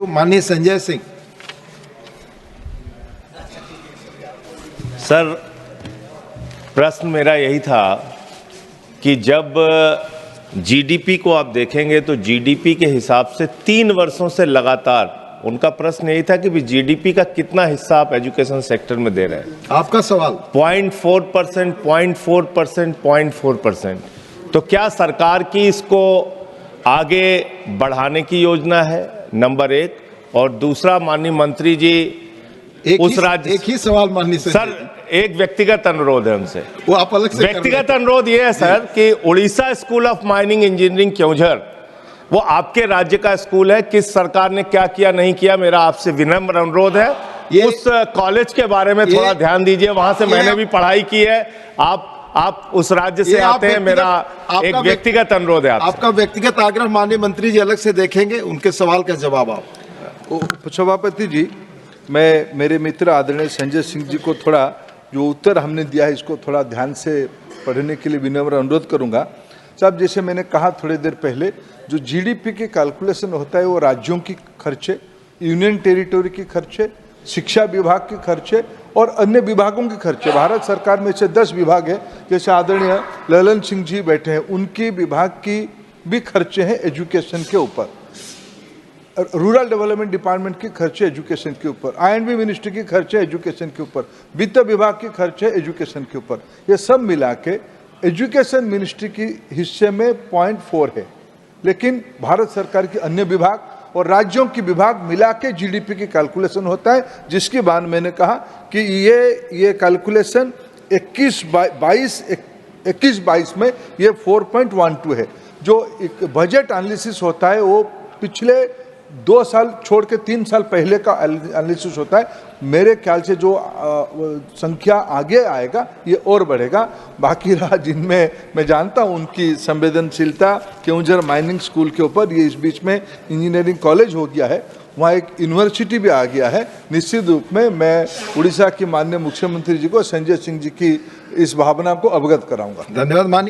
माननीय संजय सिंह। सर, प्रश्न मेरा यही था कि जब जीडीपी को आप देखेंगे तो जीडीपी के हिसाब से 3 वर्षों से लगातार उनका प्रश्न यही था कि जीडीपी का कितना हिस्सा आप एजुकेशन सेक्टर में दे रहे हैं। आपका सवाल 0.4%, 0.4%, 0.4%। तो क्या सरकार की इसको आगे बढ़ाने की योजना है? नंबर एक। और दूसरा, माननीय मंत्री जी, एक ही सवाल माननीय सर, एक व्यक्तिगत अनुरोध है उनसे। वो आप अलग से व्यक्तिगत अनुरोध ये है सर कि Orissa school of mining engineering Keonjhar वो आपके राज्य का स्कूल है। किस सरकार ने क्या किया नहीं किया, मेरा आपसे विनम्र अनुरोध है उस कॉलेज के बारे में थोड़ा ध्यान दीजिए। वहां से मैंने भी पढ़ाई की है। आप उस राज्य से आते हैं, मेरा एक व्यक्तिगत अनुरोध है आपका व्यक्तिगत आग्रह माननीय मंत्री जी अलग से देखेंगे, उनके सवाल का जवाब आप। सभापति जी, मैं मेरे मित्र आदरणीय संजय सिंह जी को थोड़ा जो उत्तर हमने दिया है इसको थोड़ा ध्यान से पढ़ने के लिए विनम्र अनुरोध करूंगा। साहब, जैसे मैंने कहा थोड़ी देर पहले, जो जीडीपी के कैलकुलेशन होता है वो राज्यों की खर्चे, यूनियन टेरिटोरी की खर्चे, शिक्षा विभाग के खर्चे और अन्य विभागों के खर्चे। भारत सरकार में से 10 विभाग है, जैसे आदरणीय ललन सिंह जी बैठे हैं, उनके विभाग की भी खर्चे हैं एजुकेशन के ऊपर। रूरल डेवलपमेंट डिपार्टमेंट के खर्चे एजुकेशन के ऊपर, I&B मिनिस्ट्री के खर्चे एजुकेशन के ऊपर, वित्त विभाग के खर्चे एजुकेशन के ऊपर। ये सब मिला के एजुकेशन मिनिस्ट्री की हिस्से में 0.4 है। लेकिन भारत सरकार के अन्य विभाग और राज्यों की विभाग मिला के जीडीपी की कैलकुलेशन होता है, जिसके बाद मैंने कहा कि ये कैलकुलेशन 21-22 में ये 4.12 है। जो एक बजट एनालिसिस होता है वो पिछले 2 साल छोड़ के 3 साल पहले का एनालिसिस होता है। मेरे ख्याल से जो संख्या आगे आएगा ये और बढ़ेगा। बाकी रहा जिनमें मैं जानता हूँ उनकी संवेदनशीलता क्योंझर माइनिंग स्कूल के ऊपर, ये इस बीच में इंजीनियरिंग कॉलेज हो गया है, वहाँ एक यूनिवर्सिटी भी आ गया है। निश्चित रूप में मैं उड़ीसा के माननीय मुख्यमंत्री जी को संजय सिंह जी की इस भावना को अवगत कराऊंगा। धन्यवाद माननीय।